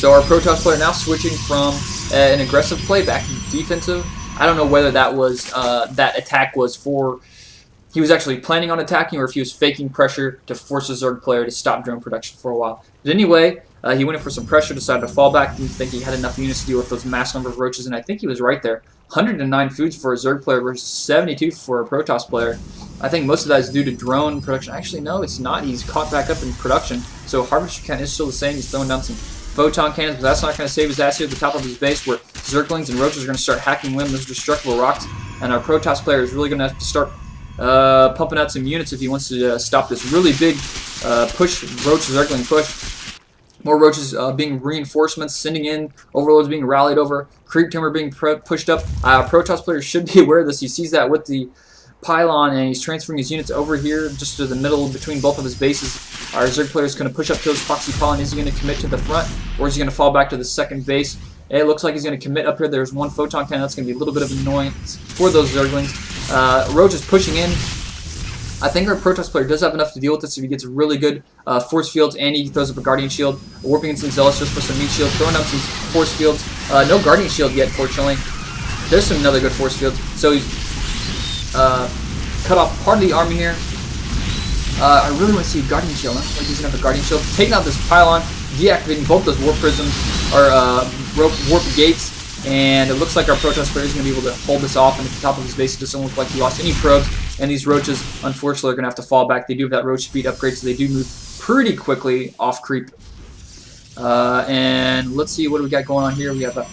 So our Protoss player now switching from an aggressive play back to defensive. I don't know whether that was that attack was for he was actually planning on attacking or if he was faking pressure to force a Zerg player to stop drone production for a while. But anyway, he went in for some pressure, decided to fall back, didn't think he had enough units to deal with those mass number of roaches, and I think he was right there. 109 foods for a Zerg player versus 72 for a Protoss player. I think most of that is due to drone production. Actually, no, it's not. He's caught back up in production. So EonShiKeno is still the same. He's throwing down some photon cannons, but that's not going to save his ass here at the top of his base where Zerglings and roaches are going to start hacking away those destructible rocks. And our Protoss player is really going to have to start pumping out some units if he wants to stop this really big push, roach Zergling push. More roaches being reinforcements, sending in, overlords being rallied over, creep timber being pushed up. Protoss player should be aware of this. He sees that with the pylon and he's transferring his units over here just to the middle between both of his bases. Our Zerg player is going to push up to his proxy pylon. Is he going to commit to the front or is he going to fall back to the second base? It looks like he's going to commit up here. There's one photon cannon. That's going to be a little bit of annoyance for those Zerglings. Roach is pushing in. I think our Protoss player does have enough to deal with this if he gets really good force fields and he throws up a Guardian Shield. Warping in some Zealots just for some meat shields. Throwing up some force fields. No Guardian Shield yet, fortunately. There's some another good force fields. So he's cut off part of the army here. I really want to see a Guardian Shield. I don't think he's going to have a Guardian Shield. Taking out this pylon, deactivating both those warp prisms, or warp gates. And it looks like our Protoss player is going to be able to hold this off, and at the top of his base it doesn't look like he lost any probes, and these roaches unfortunately are going to have to fall back. They do have that roach speed upgrade, so they do move pretty quickly off creep. And let's see what do we got going on here. We have a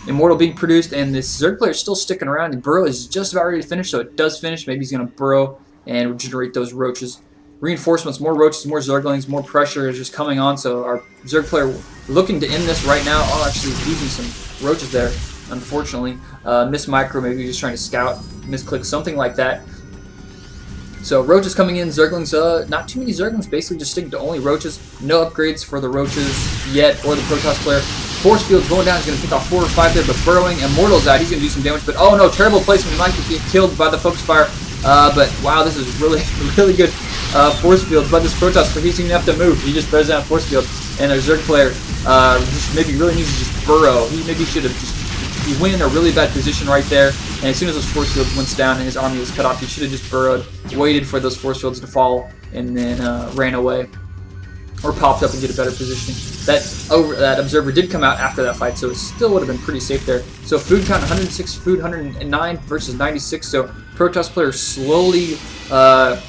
Immortal being produced, and this Zerg player is still sticking around, and Burrow is just about ready to finish, so it does finish. Maybe he's going to burrow and regenerate those roaches. Reinforcements, more roaches, more Zerglings, more pressure is just coming on, so our Zerg player looking to end this right now. Oh, actually he's losing some roaches there, unfortunately. Miss micro, maybe he's just trying to scout, misclick, something like that. So roaches coming in, Zerglings, not too many Zerglings, basically just sticking to only roaches. No upgrades for the roaches yet, or the Protoss player. Force fields going down, he's going to pick off 4 or 5 there, but burrowing. Immortal's out, he's going to do some damage, but oh no, terrible placement, he might get killed by the focus fire. But wow, this is really, really good force fields, but this Protoss player, he doesn't even have to move, he just throws down force field, and our Zerg player just maybe really needs to just burrow. He maybe should have just, he went in a really bad position right there, and as soon as those force fields went down and his army was cut off, he should have just burrowed, waited for those force fields to fall, and then ran away, or popped up and get a better positioning. That observer did come out after that fight, so it still would have been pretty safe there. So food count 106 food, 109 versus 96, so Protoss player slowly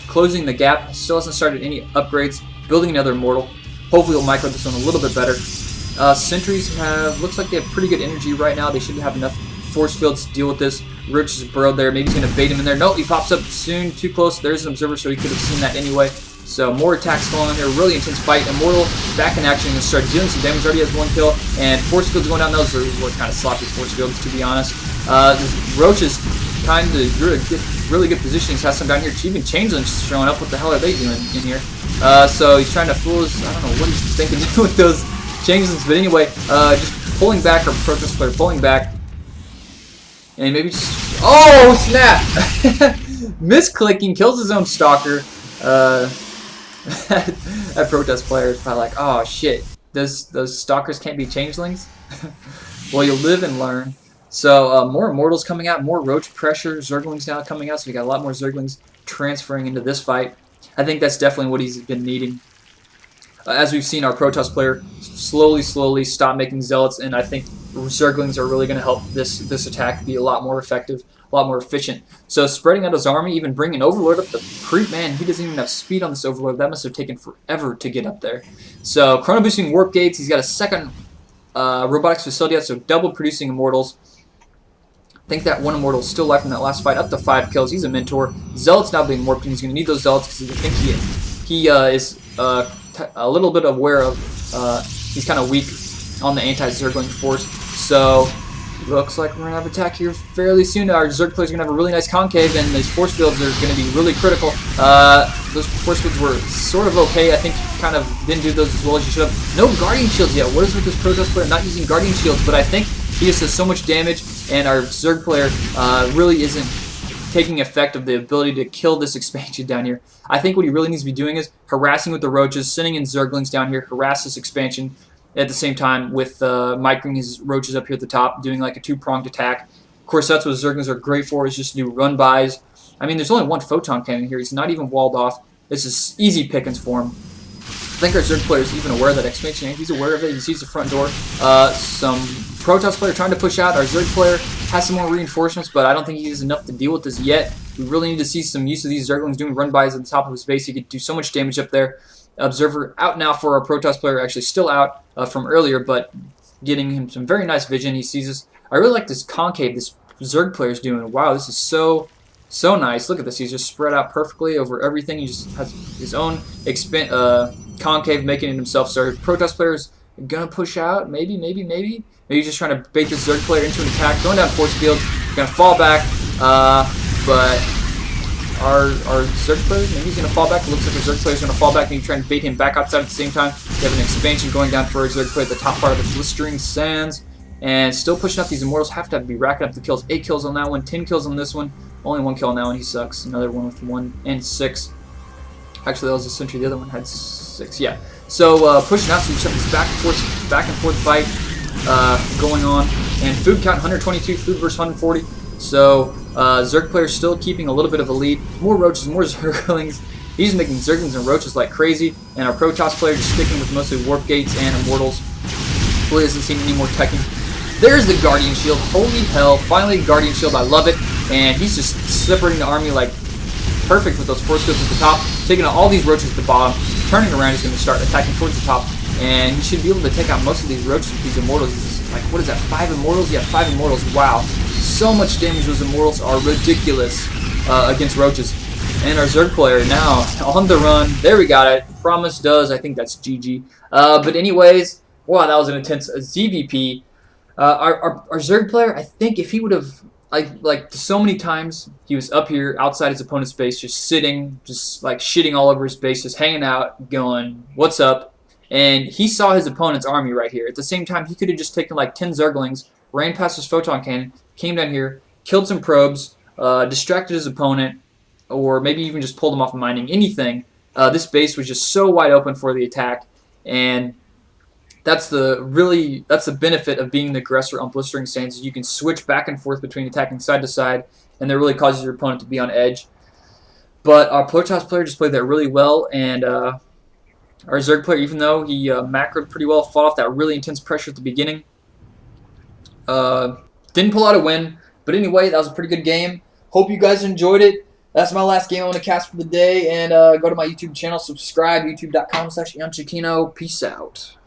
closing the gap, still hasn't started any upgrades, building another Immortal. Hopefully we'll micro this one a little bit better. Sentries looks like they have pretty good energy right now. They should have enough force fields to deal with this. Rich is burrowed there, maybe he's going to bait him in there. No, he pops up soon, too close. There's an observer, so he could have seen that anyway. So more attacks going on here, really intense fight. Immortal back in action and start dealing some damage. Already has 1 kill, and force fields going down. Those are kind of sloppy force fields, to be honest. This Roach is kind of really good positionings. Has some down here. Even Changelings showing up. What the hell are they doing in here? So he's trying to fool us. I don't know what he's thinking with those Changelings, but anyway, just pulling back, or Protoss player pulling back, and maybe just, oh snap! Misclicking, kills his own Stalker. That Protoss player is probably like, oh shit, those Stalkers can't be Changelings? Well, you'll live and learn. So more Immortals coming out, more Roach pressure, Zerglings now coming out, so we got a lot more Zerglings transferring into this fight. I think that's definitely what he's been needing. As we've seen, our Protoss player slowly stop making Zealots, and I think Zerglings are really going to help this attack be a lot more effective, a lot more efficient. So spreading out his army, even bringing Overlord up the creep, man, he doesn't even have speed on this Overlord. That must have taken forever to get up there. So chrono boosting warp gates, he's got a second robotics facility out, so double producing Immortals. I think that one Immortal is still alive from that last fight, up to 5 kills. He's a mentor. Zealots now being warped, and he's going to need those Zealots because I think he is a little bit aware of, he's kind of weak on the anti-Zergling force. So looks like we're going to have attack here fairly soon. Our Zerg players are going to have a really nice concave, and these force fields are going to be really critical. Those force fields were sort of okay. I think you kind of didn't do those as well as you should have. No Guardian Shields yet. What is with this Protoss player not using Guardian Shields? But I think he just does so much damage, and our Zerg player really isn't taking effect of the ability to kill this expansion down here. I think what he really needs to be doing is harassing with the roaches, sending in Zerglings down here, harass this expansion, at the same time with microing his roaches up here at the top, doing like a two-pronged attack. Of course, that's what Zerglings are great for, is just to do run-bys. I mean, there's only one photon cannon here. He's not even walled off. This is easy pickings for him. I think our Zerg player is even aware of that expansion. He's aware of it. He sees the front door. Some Protoss player trying to push out. Our Zerg player has some more reinforcements, but I don't think he has enough to deal with this yet. We really need to see some use of these Zerglings doing run-bys at the top of his base. He could do so much damage up there. Observer out now for our Protoss player. Actually still out from earlier, but getting him some very nice vision. He sees this. I really like this concave this Zerg player is doing. Wow, this is so nice. Look at this. He's just spread out perfectly over everything. He just has his own concave, making it himself. So Protoss player is gonna push out. Maybe he's just trying to bait this Zerg player into an attack. Going down force field. Gonna fall back. But our Zerg player, maybe he's gonna fall back. It looks like our Zerg player is gonna fall back. Maybe trying to bait him back outside at the same time. We have an expansion going down for our Zerg player at the top part of the Blistering Sands. And still pushing up these Immortals. Have to be racking up the kills. 8 kills on that one, 10 kills on this one. Only 1 kill on that one, he sucks. Another one with 1 and 6. Actually, that was a Sentry. The other one had 6. Yeah. So pushing out, so we just have this back and forth fight going on. And food count 122, food versus 140. So Zerg player still keeping a little bit of a lead. More roaches, more Zerglings. He's making Zerglings and roaches like crazy. And our Protoss player just sticking with mostly Warp Gates and Immortals. Really hasn't seen any more teching. There's the Guardian Shield. Holy hell. Finally, Guardian Shield. I love it. And he's just separating the army like perfect with those force fields at the top. Taking out all these roaches at the bottom. Turning around, he's going to start attacking towards the top. And he should be able to take out most of these roaches with these Immortals. He's like, what is that, 5 Immortals? Yeah, 5 Immortals. Wow. So much damage. Those Immortals are ridiculous against roaches. And our Zerg player now on the run. There we got it. Promise does. I think that's GG. But anyways, wow, that was an intense ZVP. Our Zerg player, I think if he would have, like so many times, he was up here outside his opponent's base, just sitting, just like shitting all over his base, just hanging out, going, what's up? And he saw his opponent's army right here. At the same time, he could have just taken like 10 Zerglings, ran past his photon cannon, came down here, killed some probes, distracted his opponent, or maybe even just pulled him off of mining, anything. This base was just so wide open for the attack, and that's the benefit of being the aggressor on Blistering Sands. You can switch back and forth between attacking side to side, and that really causes your opponent to be on edge. But our Protoss player just played that really well, and our Zerg player, even though he macroed pretty well, fought off that really intense pressure at the beginning. Didn't pull out a win, but anyway, that was a pretty good game. Hope you guys enjoyed it. That's my last game I want to cast for the day, and go to my YouTube channel, subscribe, youtube.com/EonShiKeno. Peace out.